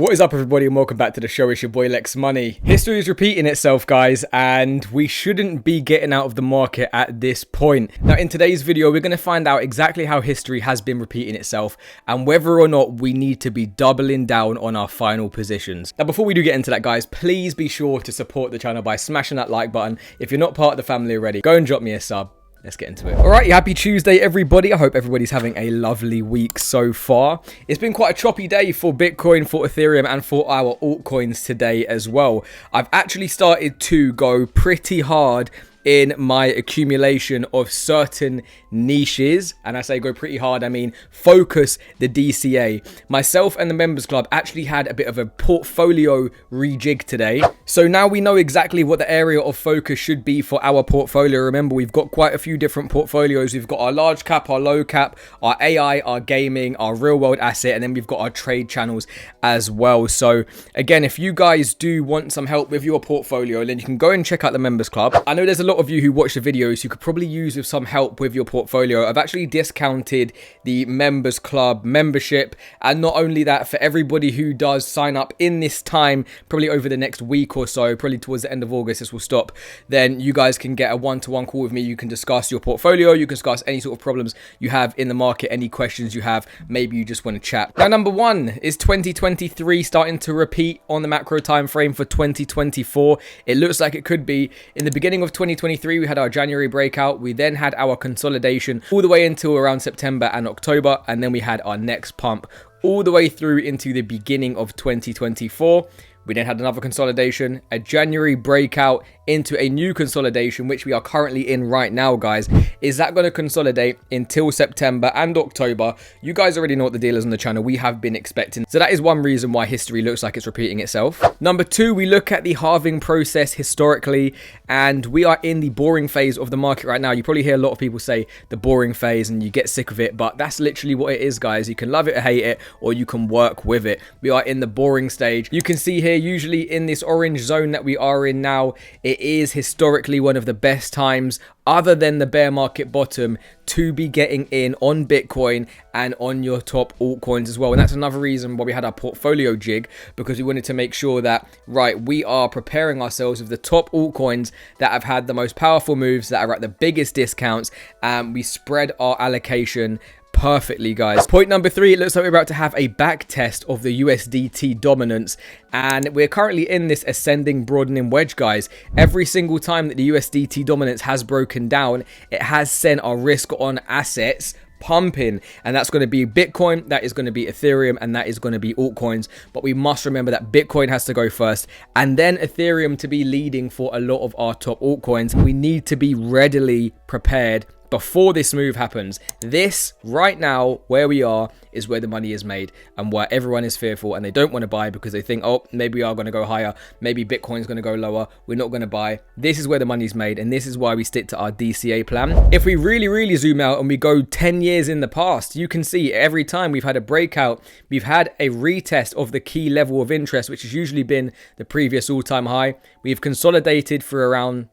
What is up, everybody, and welcome back to the show. It's your boy Lex Money. History is repeating itself, guys, and we shouldn't be getting out of the market at this point. Now, in today's video, we're going to find out exactly how history has been repeating itself and whether or not we need to be doubling down on our final positions. Now, before we do get into that, guys, please be sure to support the channel by smashing that like button. If you're not part of the family already, go and drop me a sub. Let's get into it. Alright, happy Tuesday, everybody. I hope everybody's having a lovely week so far. It's been quite a choppy day for Bitcoin, for Ethereum, and for our altcoins today as well. I've actually started to go pretty hard in my accumulation of certain niches, and I say go pretty hard, I mean focus the DCA. Myself and the members club actually had a bit of a portfolio rejig today, so now we know exactly what the area of focus should be for our portfolio. Remember, we've got quite a few different portfolios. We've got our large cap, our low cap, our AI, our gaming, our real world asset, and then we've got our trade channels as well. So again, if you guys do want some help with your portfolio, then you can go and check out the members club. I know there's a lot of you who watch the videos who could probably use with some help with your portfolio. I've actually discounted the members club membership, and not only that, for everybody who does sign up in this time, probably over the next week or so, probably towards the end of August this will stop, then you guys can get a one-to-one call with me. You can discuss your portfolio, you can discuss any sort of problems you have in the market, any questions you have, maybe you just want to chat. Now, number one is 2023 starting to repeat on the macro time frame for 2024. It looks like it could be. In the beginning of 2023, we had our January breakout. We then had our consolidation all the way until around September and October, and then we had our next pump all the way through into the beginning of 2024. We then had another consolidation, a January breakout into a new consolidation, which we are currently in right now, guys. Is that going to consolidate until September and October? You guys already know what the deal is on the channel. We have been expecting. So that is one reason why history looks like it's repeating itself. Number two, we look at the halving process historically, and we are in the boring phase of the market right now. You probably hear a lot of people say the boring phase and you get sick of it, but that's literally what it is, guys. You can love it or hate it, or you can work with it. We are in the boring stage. You can see here, usually in this orange zone that we are in now, it is historically one of the best times, other than the bear market bottom, to be getting in on Bitcoin and on your top altcoins as well. And that's another reason why we had our portfolio jig, because we wanted to make sure that, right, we are preparing ourselves with the top altcoins that have had the most powerful moves, that are at the biggest discounts, and we spread our allocation perfectly, guys. Point number three, it looks like we're about to have a back test of the USDT dominance, and we're currently in this ascending broadening wedge, guys. Every single time that the USDT dominance has broken down, it has sent our risk on assets pumping, and that's going to be Bitcoin, that is going to be Ethereum, and that is going to be altcoins. But we must remember that Bitcoin has to go first, and then Ethereum to be leading for a lot of our top altcoins. We need to be readily prepared before this move happens. This right now where we are is where the money is made, and where everyone is fearful and they don't want to buy because they think, oh, maybe we are going to go higher, maybe Bitcoin's going to go lower, we're not going to buy. This is where the money's made, and this is why we stick to our DCA plan. If we really zoom out and we go 10 years in the past, you can see every time we've had a breakout, we've had a retest of the key level of interest, which has usually been the previous all-time high. We've consolidated for around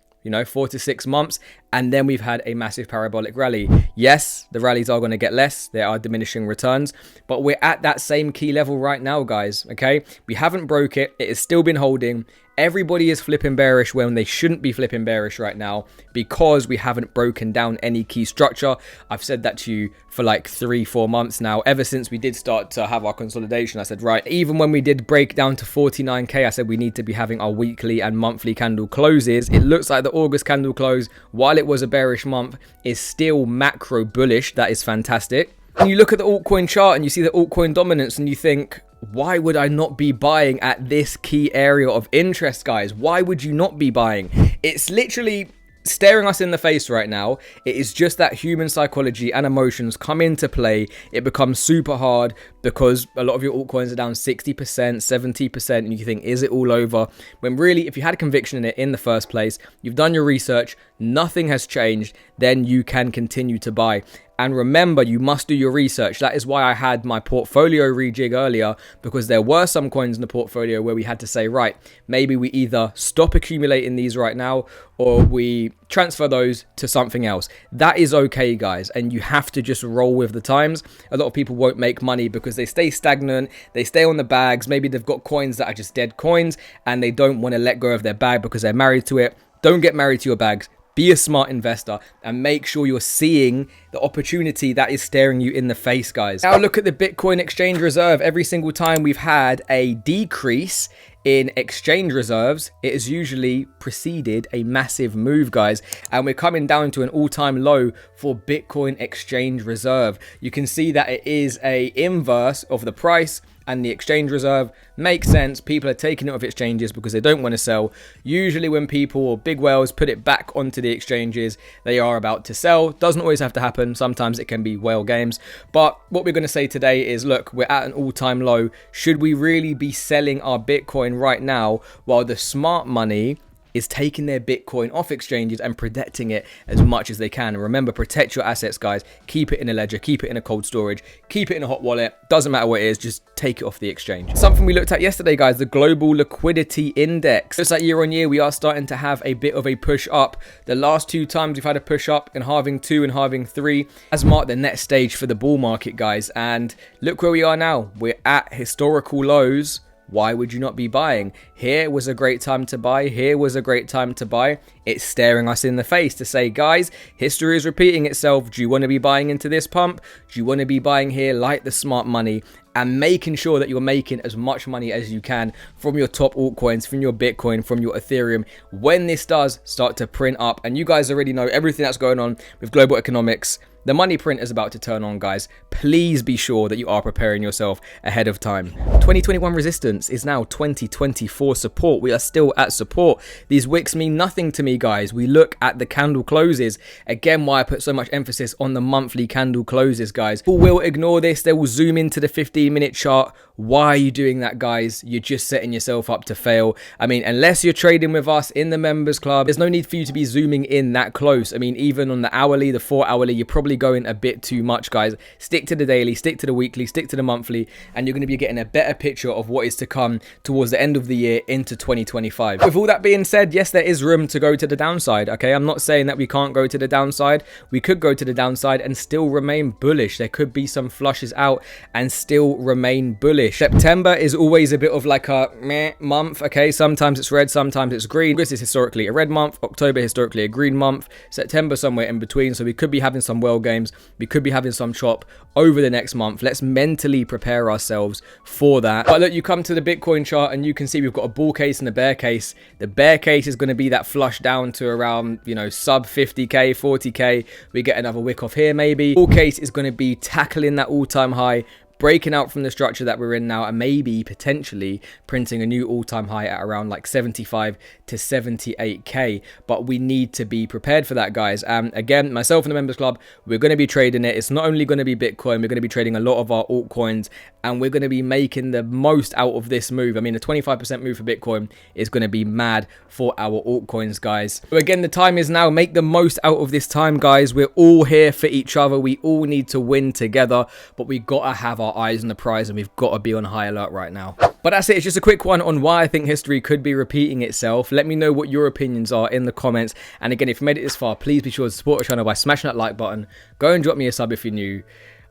4 to 6 months, and then we've had a massive parabolic rally. Yes, the rallies are going to get less, there are diminishing returns, but we're at that same key level right now, guys. Okay, we haven't broke it, it has still been holding. Everybody is flipping bearish when they shouldn't be flipping bearish right now, because we haven't broken down any key structure. I've said that to you for like 3-4 months now. Ever since we did start to have our consolidation, I said, right, even when we did break down to 49k, I said we need to be having our weekly and monthly candle closes. It looks like the August candle close, while it was a bearish month, is still macro bullish. That is fantastic. And you look at the altcoin chart and you see the altcoin dominance, and you think, why would I not be buying at this key area of interest, guys? Why would you not be buying? It's literally staring us in the face right now. It is just that human psychology and emotions come into play. It becomes super hard because a lot of your altcoins are down 60%, 70%, and you think, is it all over? When really, if you had conviction in it in the first place, you've done your research, nothing has changed, then you can continue to buy. And remember, you must do your research. That is why I had my portfolio rejig earlier, because there were some coins in the portfolio where we had to say, right, maybe we either stop accumulating these right now or we transfer those to something else. That is okay, guys, and you have to just roll with the times. A lot of people won't make money because they stay stagnant, they stay on the bags. Maybe they've got coins that are just dead coins and they don't want to let go of their bag because they're married to it. Don't get married to your bags. Be a smart investor and make sure you're seeing the opportunity that is staring you in the face, guys. Now look at the Bitcoin exchange reserve. Every single time we've had a decrease in exchange reserves, it has usually preceded a massive move, guys. And we're coming down to an all-time low for Bitcoin exchange reserve. You can see that it is a inverse of the price and the exchange reserve. Makes sense. People are taking it off exchanges because they don't want to sell. Usually when people or big whales put it back onto the exchanges, they are about to sell. Doesn't always have to happen. Sometimes it can be whale games. But what we're going to say today is, look, we're at an all-time low. Should we really be selling our Bitcoin right now while the smart money is taking their Bitcoin off exchanges and protecting it as much as they can? And remember, protect your assets, guys. Keep it in a ledger, keep it in a cold storage, keep it in a hot wallet. Doesn't matter what it is, just take it off the exchange. Something we looked at yesterday, guys, the global liquidity index. Looks like year on year, we are starting to have a bit of a push up. The last two times we've had a push up in halving 2 and halving 3 has marked the next stage for the bull market, guys. And look where we are now. We're at historical lows. Why would you not be buying? Here was a great time to buy. Here was a great time to buy. It's staring us in the face to say, guys, history is repeating itself. Do you want to be buying into this pump? Do you want to be buying here like the smart money and making sure that you're making as much money as you can from your top altcoins, from your Bitcoin, from your Ethereum, when this does start to print up? And you guys already know everything that's going on with global economics. The money print is about to turn on, guys. Please be sure that you are preparing yourself ahead of time. 2021 resistance is now 2024 support. We are still at support. These wicks mean nothing to me, guys. We look at the candle closes. Again, why I put so much emphasis on the monthly candle closes, guys. People will ignore this. They will zoom into the 15-minute chart. Why are you doing that, guys? You're just setting yourself up to fail. I mean, unless you're trading with us in the members club, there's no need for you to be zooming in that close. I mean, even on the hourly, the 4-hourly, you're probably going a bit too much, guys. Stick to the daily, stick to the weekly, stick to the monthly, and you're going to be getting a better picture of what is to come towards the end of the year into 2025. With all that being said, yes, there is room to go to the downside. Okay, I'm not saying that we can't go to the downside. We could go to the downside and still remain bullish. There could be some flushes out and still remain bullish. September is always a bit of like a meh month. Okay, sometimes it's red, sometimes it's green. August is historically a red month. October historically a green month. September somewhere in between. So we could be having some well games. We could be having some chop over the next month. Let's mentally prepare ourselves for that. But look, you come to the Bitcoin chart and you can see we've got a bull case and a bear case. The bear case is going to be that flush down to around, you know, sub 50k, 40k. We get another wick off here maybe. Bull case is going to be tackling that all-time high, breaking out from the structure that we're in now, and maybe potentially printing a new all-time high at around like 75 to 78k. But we need to be prepared for that, guys. Again, myself and the members club, we're going to be trading it. It's not only going to be Bitcoin, we're going to be trading a lot of our altcoins, and we're going to be making the most out of this move. I mean, a 25% move for Bitcoin is going to be mad for our altcoins, guys. So again, the time is now. Make the most out of this time, guys. We're all here for each other. We all need to win together, but we got to have our eyes on the prize, and we've got to be on high alert right now. But that's it. It's just a quick one on why I think history could be repeating itself. Let me know what your opinions are in the comments. And again, if you made it this far, please be sure to support the channel by smashing that like button. Go and drop me a sub if you're new.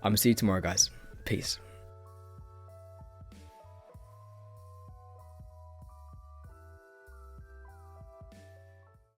I'm going to see you tomorrow, guys. Peace.